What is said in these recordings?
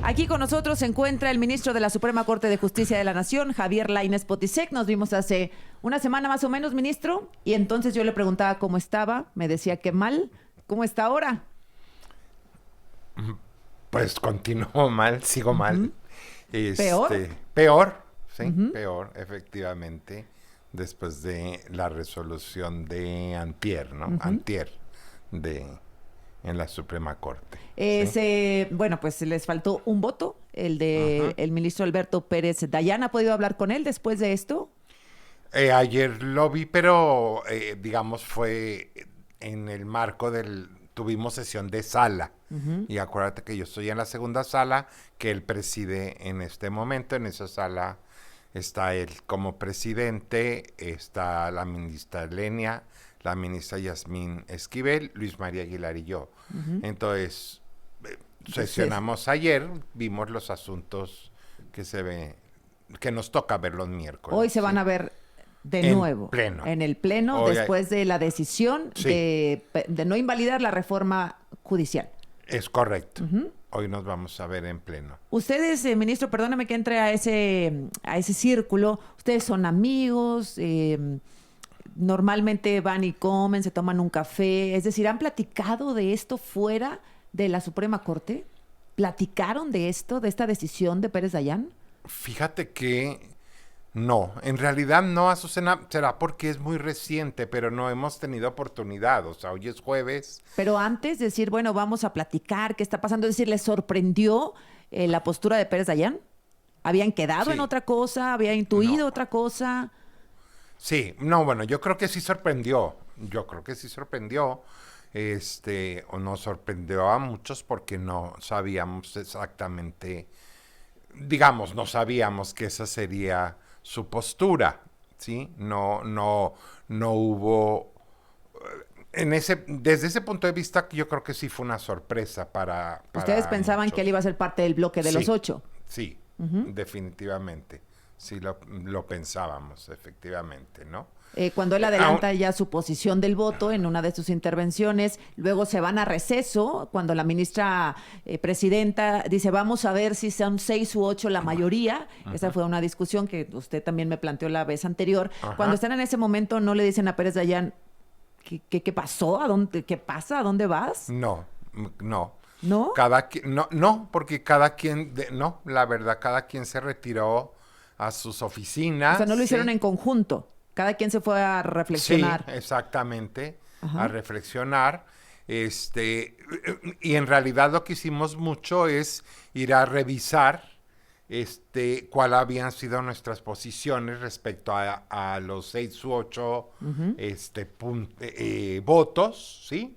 Aquí con nosotros se encuentra el ministro de la Suprema Corte de Justicia de la Nación, Javier Lainez Potisek. Nos vimos hace una semana más o menos, ministro, y entonces yo le preguntaba cómo estaba, me decía que mal. ¿Cómo está ahora? Pues continúo mal, sigo mal. ¿Peor? Peor, sí, peor, efectivamente, después de la resolución de antier, ¿no? Antier, en la Suprema Corte. ¿Sí? Bueno, pues les faltó un voto, el de el ministro Alberto Pérez Dayán. ¿Ha podido hablar con él después de esto? Ayer lo vi, pero digamos fue en el marco tuvimos sesión de sala. Y acuérdate que yo estoy en la segunda sala que él preside en este momento. En esa sala está él como presidente, está la ministra Lenia, la ministra Yasmín Esquivel, Luis María Aguilar y yo. Entonces, sesionamos ayer, vimos los asuntos que nos toca ver los miércoles. Hoy se van a ver de nuevo. Pleno. En el pleno, hoy después de la decisión de no invalidar la reforma judicial. Es correcto. Hoy nos vamos a ver en pleno. Ustedes, ministro, perdóname que entre a ese círculo. Ustedes son amigos, normalmente van y comen, se toman un café. Es decir, ¿han platicado de esto fuera de la Suprema Corte? ¿Platicaron de esto, de esta decisión de Pérez Dayán? Fíjate que no, en realidad no, Azucena, será porque es muy reciente, pero no hemos tenido oportunidad, o sea, hoy es jueves. Pero antes de decir, bueno, vamos a platicar, ¿qué está pasando? Es decir, ¿les sorprendió la postura de Pérez Dayán? ¿Habían quedado en otra cosa? ¿Había intuido otra cosa? Sí, no, bueno, yo creo que sí sorprendió, o nos sorprendió a muchos porque no sabíamos exactamente, digamos, no sabíamos que esa sería su postura, ¿sí? No hubo desde ese punto de vista yo creo que sí fue una sorpresa para ¿Ustedes pensaban muchos. que él iba a ser parte del bloque de los 8? Sí, definitivamente. Sí lo pensábamos, efectivamente, ¿no? Cuando él adelanta ya su posición del voto en una de sus intervenciones, luego se van a receso, cuando la ministra presidenta dice, vamos a ver si son 6 u 8 la mayoría. Esa fue una discusión que usted también me planteó la vez anterior. Cuando están en ese momento, ¿no le dicen a Pérez Dayán, ¿qué pasó? ¿Qué pasa? ¿A dónde vas? No. ¿No? No, porque cada quien, la verdad, cada quien se retiró a sus oficinas. O sea, no lo hicieron en conjunto. Cada quien se fue a reflexionar. Sí, exactamente, a reflexionar. Y en realidad lo que hicimos mucho es ir a revisar cuál habían sido nuestras posiciones respecto a los 6 u 8 votos, ¿sí?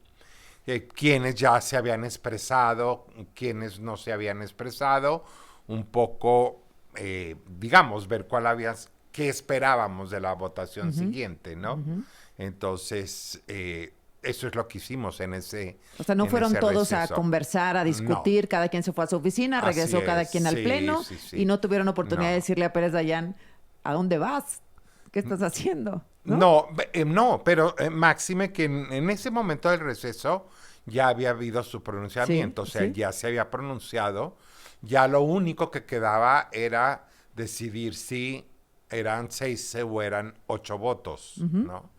Quienes ya se habían expresado, quienes no se habían expresado, un poco, digamos, ver qué esperábamos de la votación siguiente, ¿no? Entonces, eso es lo que hicimos en ese O sea, no fueron todos receso. A conversar, a discutir, no. Cada quien se fue a su oficina, regresó cada quien al pleno y no tuvieron oportunidad de decirle a Pérez Dayán, ¿a dónde vas? ¿Qué estás haciendo? No, pero máxime que en ese momento del receso ya había habido su pronunciamiento, ya se había pronunciado, ya lo único que quedaba era decidir si eran 6 o eran 8 votos, ¿no?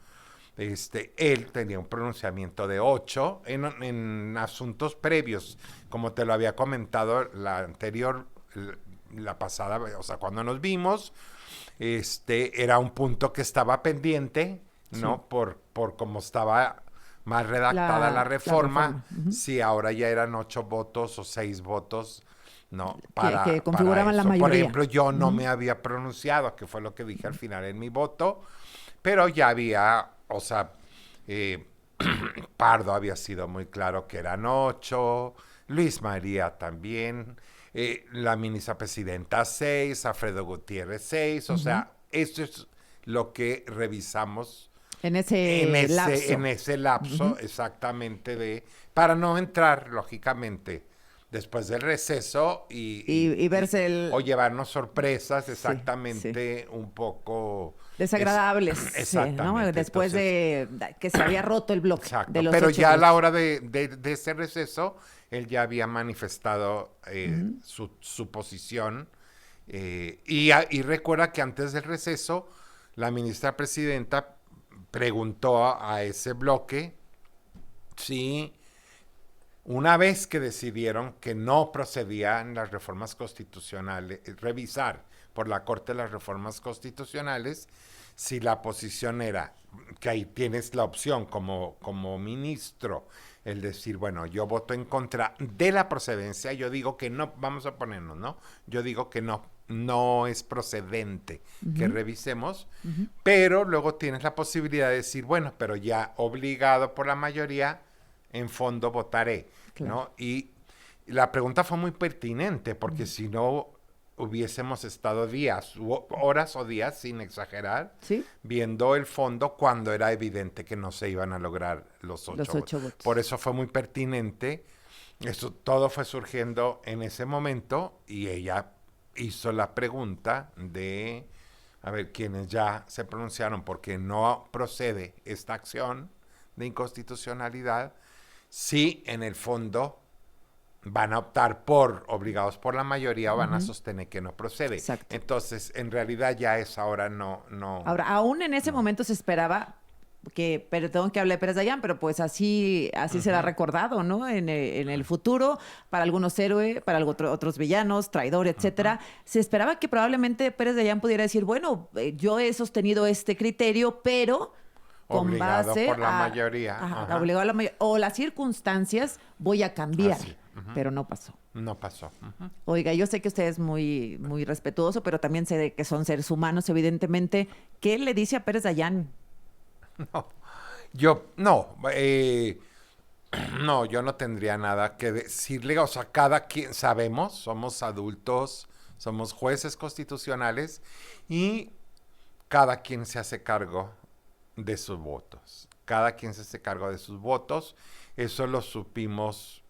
Él tenía un pronunciamiento de 8 en asuntos previos, como te lo había comentado la pasada, o sea, cuando nos vimos, era un punto que estaba pendiente, ¿no? Por cómo estaba más redactada la reforma. Si ahora ya eran 8 votos o 6 votos, ¿no? Que configuraban la mayoría. Por ejemplo, yo no me había pronunciado, que fue lo que dije al final en mi voto, pero ya había, o sea, Pardo había sido muy claro que eran 8, Luis María también, la ministra presidenta 6, Alfredo Gutiérrez 6, o sea, eso es lo que revisamos en ese lapso, exactamente, para no entrar, lógicamente, después del receso y verse o llevarnos sorpresas exactamente un poco desagradables, exactamente, ¿no? Después de que se había roto el bloque de los pero 8 ya a la votos. hora de ese receso él ya había manifestado su posición. Y recuerda que antes del receso, la ministra presidenta preguntó a ese bloque si una vez que decidieron que no procedían las reformas constitucionales, revisar por la Corte las reformas constitucionales, si la posición era, que ahí tienes la opción como ministro, el decir, bueno, yo voto en contra de la procedencia, yo digo que no, vamos a ponernos, ¿no? Yo digo que no es procedente que revisemos, pero luego tienes la posibilidad de decir, bueno, pero ya obligado por la mayoría, en fondo votaré, claro, ¿no? Y la pregunta fue muy pertinente, porque si no hubiésemos estado horas o días, sin exagerar, ¿sí?, viendo el fondo cuando era evidente que no se iban a lograr los ocho votos. Por eso fue muy pertinente. Eso todo fue surgiendo en ese momento y ella hizo la pregunta de, a ver, quienes ya se pronunciaron porque no procede esta acción de inconstitucionalidad, si en el fondo van a optar obligados por la mayoría, o van a sostener que no procede. Exacto. Entonces, en realidad ya es ahora no. Ahora, aún en ese momento se esperaba que, perdón que hable de Pérez Dayán, pero pues así será recordado, ¿no? En el futuro, para algunos héroes, para otros villanos, traidor, etcétera. Se esperaba que probablemente Pérez Dayán pudiera decir, bueno, yo he sostenido este criterio, pero con obligado base por la mayoría. Obligado a la mayoría. O las circunstancias, voy a cambiar. Pero no pasó. No pasó. Oiga, yo sé que usted es muy, muy respetuoso, pero también sé que son seres humanos, evidentemente. ¿Qué le dice a Pérez Dayán? Yo no tendría nada que decirle. O sea, cada quien, sabemos, somos adultos, somos jueces constitucionales y cada quien se hace cargo de sus votos. Cada quien se hace cargo de sus votos. Eso lo supimos,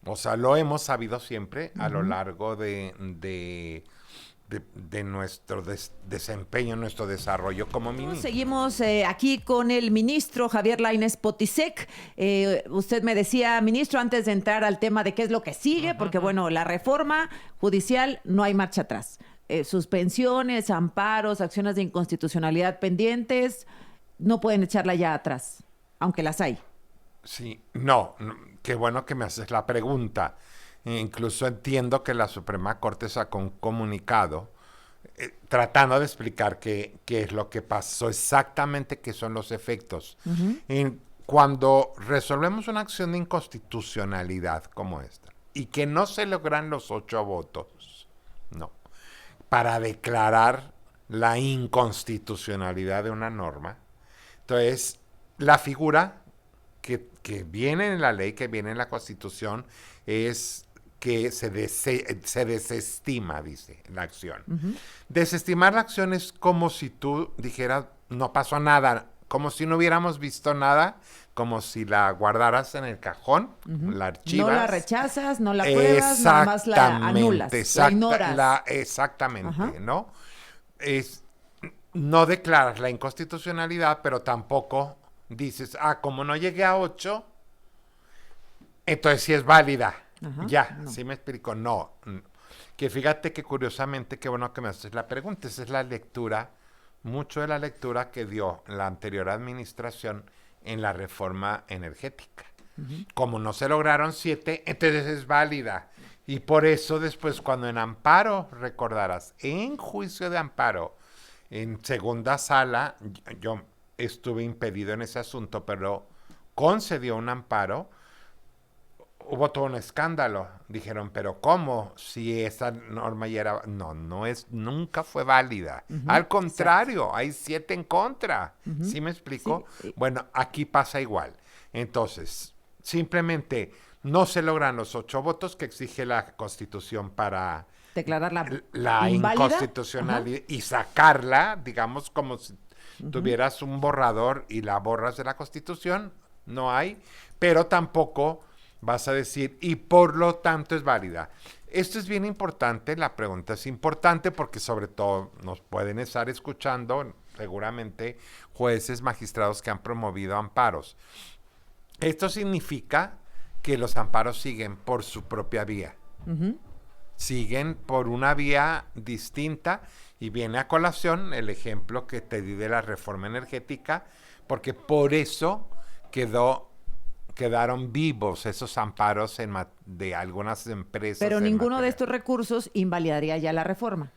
o sea, lo hemos sabido siempre a lo largo de nuestro desempeño, nuestro desarrollo como ministro. Seguimos aquí con el ministro Javier Lainez Potisek. Usted me decía, ministro, antes de entrar al tema de qué es lo que sigue, porque bueno, la reforma judicial no hay marcha atrás. Suspensiones, amparos, acciones de inconstitucionalidad pendientes, no pueden echarla ya atrás, aunque las hay. Sí, qué bueno que me haces la pregunta. Incluso entiendo que la Suprema Corte sacó un comunicado tratando de explicar qué es lo que pasó exactamente, qué son los efectos. Cuando resolvemos una acción de inconstitucionalidad como esta y que no se logran los 8 votos, para declarar la inconstitucionalidad de una norma, entonces la figura que viene en la ley, que viene en la Constitución, es que se desestima, dice, la acción. Desestimar la acción es como si tú dijeras, no pasó nada, como si no hubiéramos visto nada, como si la guardaras en el cajón, la archivas. No la rechazas, no la pruebas, nada más la anulas, la ignoras. Exactamente, ¿no? No declaras la inconstitucionalidad, pero tampoco dices, como no llegué a 8, entonces sí es válida. ¿Sí me explico? No. Que fíjate que curiosamente, qué bueno que me haces la pregunta, esa es la lectura, mucho de la lectura que dio la anterior administración en la reforma energética. Como no se lograron 7, entonces es válida. Y por eso después, cuando en amparo, recordarás, en juicio de amparo, en segunda sala, yo estuve impedido en ese asunto, pero concedió un amparo, hubo todo un escándalo. Dijeron, pero ¿cómo? Si esa norma ya era... nunca fue válida. Al contrario, exacto, hay 7 en contra. ¿Sí me explico? Sí. Bueno, aquí pasa igual. Entonces, simplemente no se logran los 8 votos que exige la Constitución para declarar la inconstitucionalidad y sacarla, digamos, como si tuvieras un borrador y la borras de la Constitución. No hay, pero tampoco vas a decir, y por lo tanto es válida. Esto es bien importante, la pregunta es importante porque sobre todo nos pueden estar escuchando seguramente jueces, magistrados que han promovido amparos. Esto significa que los amparos siguen por su propia vía. Siguen por una vía distinta y viene a colación el ejemplo que te di de la reforma energética, porque por eso quedaron vivos esos amparos de algunas empresas. Pero ninguno de estos recursos invalidaría ya la reforma.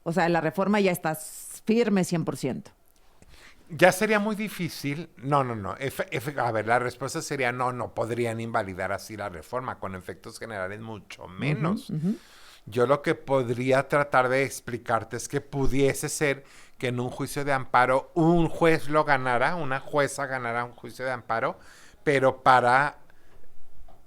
O sea, la reforma ya está firme 100%. Ya sería muy difícil. No. A ver, la respuesta sería no podrían invalidar así la reforma, con efectos generales mucho menos. Yo lo que podría tratar de explicarte es que pudiese ser que en un juicio de amparo un juez lo ganara, una jueza ganara un juicio de amparo, pero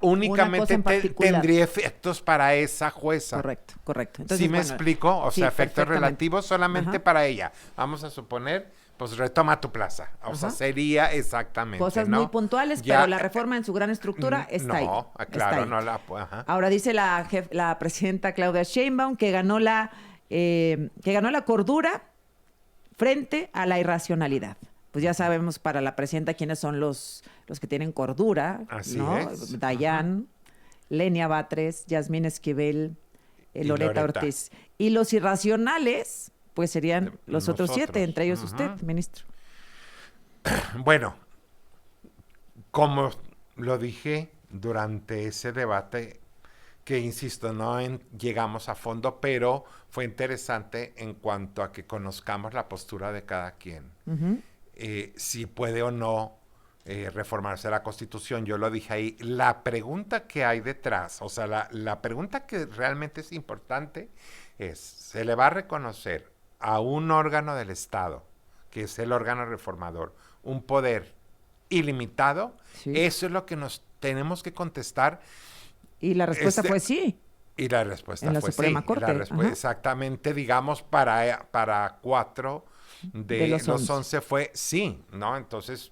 únicamente tendría efectos para esa jueza. Correcto. Entonces, ¿Sí me explico? O sea, efectos relativos solamente para ella. Vamos a suponer, pues retoma tu plaza. O sea, sería exactamente, cosas muy puntuales, pero la reforma en su gran estructura está ahí. No, claro, está ahí. no la... Ahora dice la presidenta Claudia Sheinbaum que ganó la cordura frente a la irracionalidad. Pues ya sabemos para la presidenta quiénes son los que tienen cordura, Así ¿no? es. Dayan, Lenia Batres, Yasmín Esquivel, Loretta Ortiz. Y los irracionales, pues serían los otros 7, entre ellos usted, ministro. Bueno, como lo dije durante ese debate, que insisto, no llegamos a fondo, pero fue interesante en cuanto a que conozcamos la postura de cada quien. Si puede o no reformarse la Constitución. Yo lo dije ahí. La pregunta que hay detrás, o sea, la pregunta que realmente es importante es, ¿se le va a reconocer a un órgano del Estado, que es el órgano reformador, un poder ilimitado? Sí. Eso es lo que nos tenemos que contestar. Y la respuesta fue sí. Y la respuesta en la fue Suprema sí. Corte. Exactamente, digamos, para 4 de los 11 fue sí, ¿no? Entonces,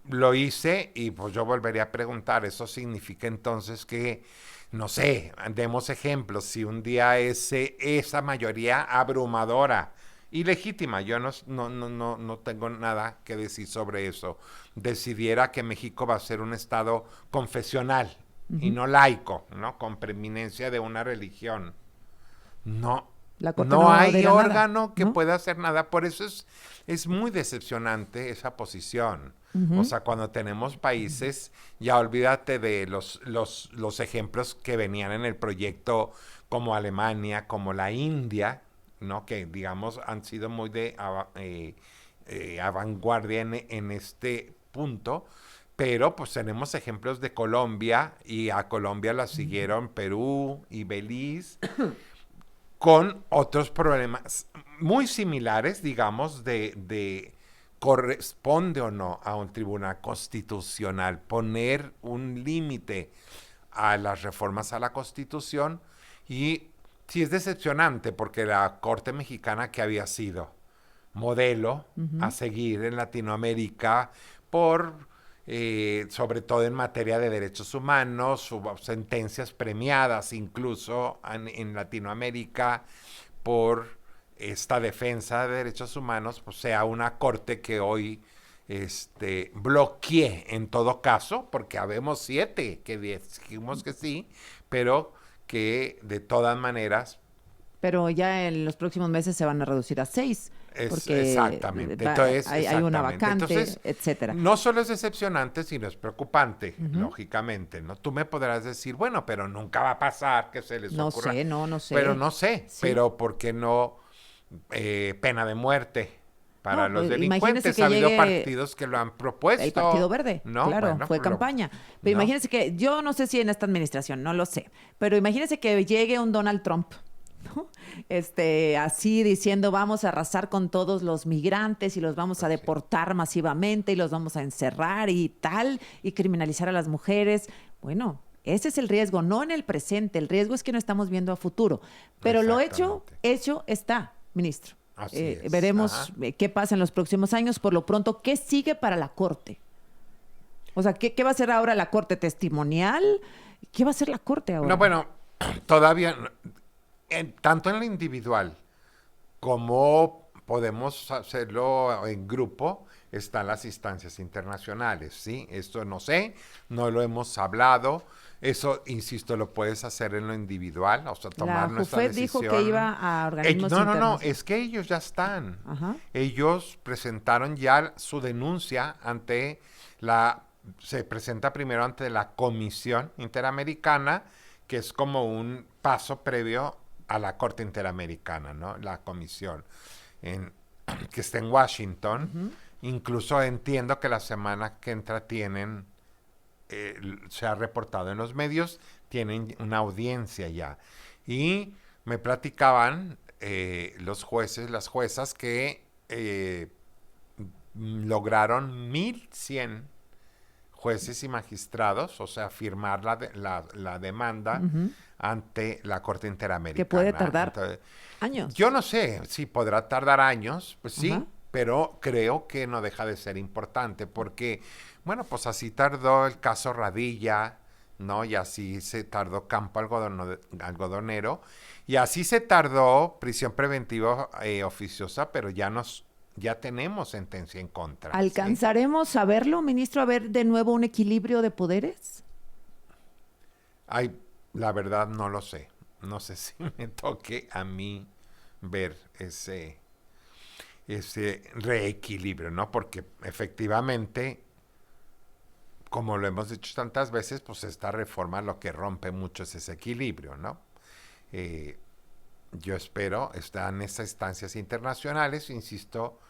lo hice y pues yo volvería a preguntar, ¿eso significa entonces que, no sé, demos ejemplos, si un día esa mayoría abrumadora y legítima, yo no tengo nada que decir sobre eso, decidiera que México va a ser un estado confesional y no laico, ¿no? Con preeminencia de una religión. No hay órgano que pueda hacer nada. Por eso es muy decepcionante esa posición. O sea, cuando tenemos países, ya olvídate de los ejemplos que venían en el proyecto, como Alemania, como la India, ¿no? Que digamos han sido muy de vanguardia en este punto. Pero pues tenemos ejemplos de Colombia, y a Colombia la siguieron Perú y Belice, con otros problemas muy similares, digamos, de corresponde o no a un tribunal constitucional poner un límite a las reformas a la Constitución. Y sí es decepcionante, porque la Corte Mexicana, que había sido modelo a seguir en Latinoamérica sobre todo en materia de derechos humanos, hubo sentencias premiadas incluso en Latinoamérica por esta defensa de derechos humanos, pues sea una corte que hoy bloquee en todo caso, porque habemos 7 que dijimos que sí, pero que de todas maneras... Pero ya en los próximos meses se van a reducir a 6. Porque exactamente. Hay una vacante, entonces, etcétera. No solo es decepcionante, sino es preocupante, lógicamente, ¿no? Tú me podrás decir, bueno, pero nunca va a pasar que se les ocurra. No sé. Pero no sé, sí. Pero ¿por qué no pena de muerte para los delincuentes? Ha habido partidos que lo han propuesto. El Partido Verde, ¿no? Claro, bueno, fue campaña. Pero imagínense que, yo no sé si en esta administración, no lo sé, pero imagínense que llegue un Donald Trump, ¿no? Así diciendo, vamos a arrasar con todos los migrantes y los vamos a deportar masivamente y los vamos a encerrar y tal, y criminalizar a las mujeres. Bueno, ese es el riesgo, no en el presente. El riesgo es que no estamos viendo a futuro. Pero lo hecho está, ministro. Veremos qué pasa en los próximos años. Por lo pronto, ¿qué sigue para la Corte? O sea, ¿qué va a hacer ahora la Corte? ¿Testimonial? ¿Qué va a hacer la Corte ahora? No, bueno, todavía... tanto en lo individual como podemos hacerlo en grupo, están las instancias internacionales, ¿sí? Esto no sé, no lo hemos hablado. Eso, insisto, lo puedes hacer en lo individual, o sea, tomar La nuestra JUFED decisión. dijo que iba a organismos No, internacionales. es que ellos ya están. Ajá. Ellos presentaron ya su denuncia ante se presenta primero ante la Comisión Interamericana, que es como un paso previo a la Corte Interamericana, ¿no? La comisión que está en Washington. Incluso entiendo que la semana que entra se ha reportado en los medios, tienen una audiencia ya. Y me platicaban los jueces, las juezas, que lograron 1,100 jueces y magistrados, o sea, firmar la demanda ante la Corte Interamericana. Que puede tardar Entonces, años. yo no sé si podrá tardar años, pues sí, Ajá. pero creo que no deja de ser importante porque, bueno, pues así tardó el caso Radilla, ¿no? Y así se tardó Campo Algodonero, y así se tardó prisión preventiva oficiosa, pero ya tenemos sentencia en contra. ¿Alcanzaremos a verlo, ministro, a ver de nuevo un equilibrio de poderes? Ay, la verdad no lo sé. No sé si me toque a mí ver ese reequilibrio, ¿no? Porque efectivamente, como lo hemos dicho tantas veces, pues esta reforma lo que rompe mucho es ese equilibrio, ¿no? Yo espero, están esas instancias internacionales, insisto,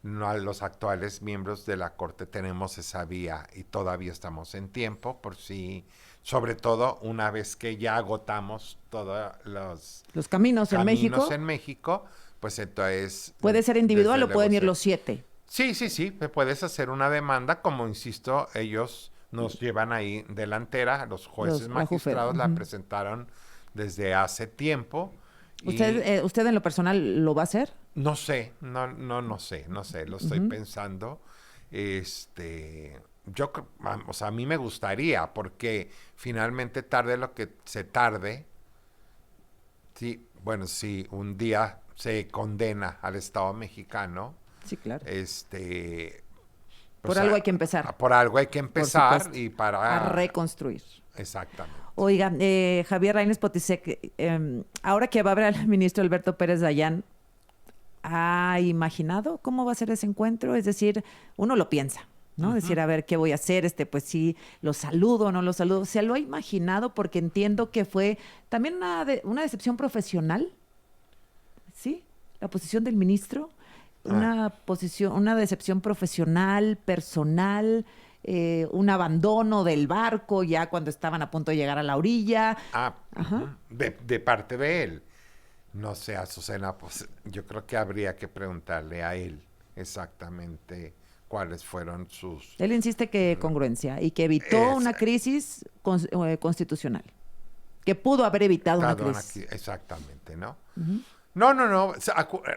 no, los actuales miembros de la Corte tenemos esa vía y todavía estamos en tiempo, por si, sobre todo una vez que ya agotamos todos los caminos en México, pues entonces... ¿Puede ser individual o pueden ir los 7? Sí, me puedes hacer una demanda, como insisto, ellos nos llevan ahí delantera, los jueces magistrados la presentaron desde hace tiempo. ¿Usted en lo personal lo va a hacer? No sé, no sé, lo estoy pensando. Yo, o sea, a mí me gustaría, porque finalmente tarde lo que se tarde, sí, bueno, si un día se condena al Estado mexicano, sí, claro. Pues por algo hay que empezar. Por algo hay que empezar y para... A reconstruir. Exactamente. Oiga, Javier Lainez Potisek, ahora que va a ver al ministro Alberto Pérez Dayán, ¿ha imaginado cómo va a ser ese encuentro? Es decir, uno lo piensa, ¿no? Decir, a ver, ¿qué voy a hacer? Pues sí, lo saludo o no lo saludo. O sea, lo ha imaginado porque entiendo que fue también una decepción profesional, ¿sí? La posición del ministro, una decepción profesional, personal, un abandono del barco ya cuando estaban a punto de llegar a la orilla. De parte de él. No sé, Azucena, pues yo creo que habría que preguntarle a él exactamente cuáles fueron sus... Él insiste que congruencia y que evitó una crisis constitucional, que pudo haber evitado una crisis. Exactamente, ¿no? No.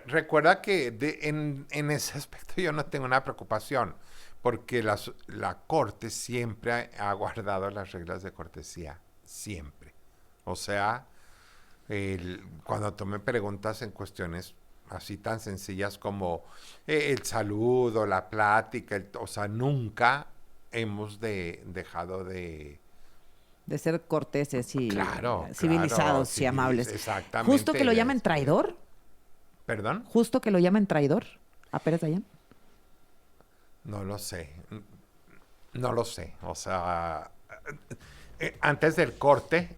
Recuerda que en ese aspecto yo no tengo una preocupación, porque la Corte siempre ha guardado las reglas de cortesía, siempre. O sea, cuando tú me preguntas en cuestiones así tan sencillas como el saludo, la plática, o sea, nunca hemos dejado de ser corteses y civilizados y amables. Exactamente. ¿Justo que lo llamen traidor? ¿Perdón? ¿Justo que lo llamen traidor a Pérez Dayán? No lo sé. O sea, antes del corte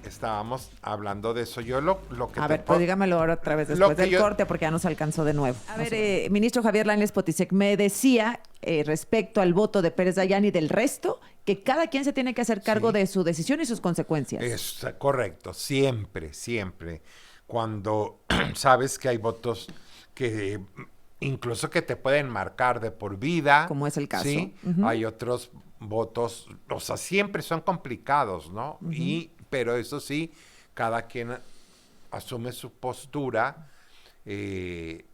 estábamos hablando de eso. Yo lo que... A ver, pues dígamelo ahora otra vez después del corte porque ya nos alcanzó de nuevo. A ver, ministro Javier Lainez Potisek, me decía respecto al voto de Pérez Dayán y del resto, que cada quien se tiene que hacer cargo de su decisión y sus consecuencias. Es correcto, siempre. Cuando sabes que hay votos que incluso que te pueden marcar de por vida. Como es el caso. Sí, hay otros votos, o sea, siempre son complicados, ¿no? Pero eso sí, cada quien asume su postura y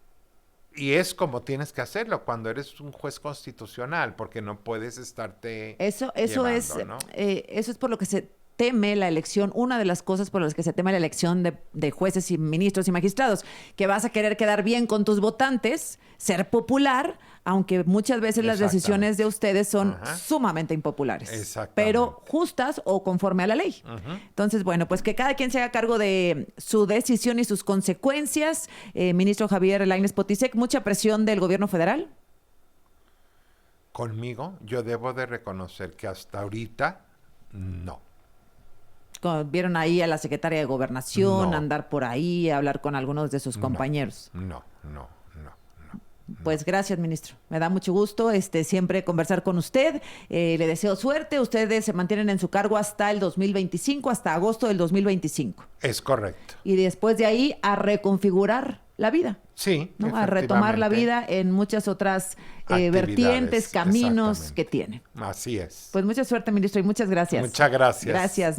es como tienes que hacerlo cuando eres un juez constitucional, porque no puedes estarte eso llevando, es, ¿no? eso es por lo que se teme la elección, una de las cosas por las que se teme la elección de jueces y ministros y magistrados, que vas a querer quedar bien con tus votantes, ser popular, aunque muchas veces las decisiones de ustedes son sumamente impopulares, pero justas o conforme a la ley. Entonces, bueno, pues que cada quien se haga cargo de su decisión y sus consecuencias. Ministro Javier Lainez Potisek, ¿mucha presión del gobierno federal? Conmigo, yo debo de reconocer que hasta ahorita, no. ¿Vieron ahí a la secretaria de Gobernación andar por ahí, hablar con algunos de sus compañeros? No. Pues gracias, ministro. Me da mucho gusto siempre conversar con usted. Le deseo suerte. Ustedes se mantienen en su cargo hasta el 2025, hasta agosto del 2025. Es correcto. Y después de ahí a reconfigurar la vida. Sí, ¿no? A retomar la vida en muchas otras vertientes, caminos que tiene. Así es. Pues mucha suerte, ministro, y muchas gracias. Muchas gracias. Gracias.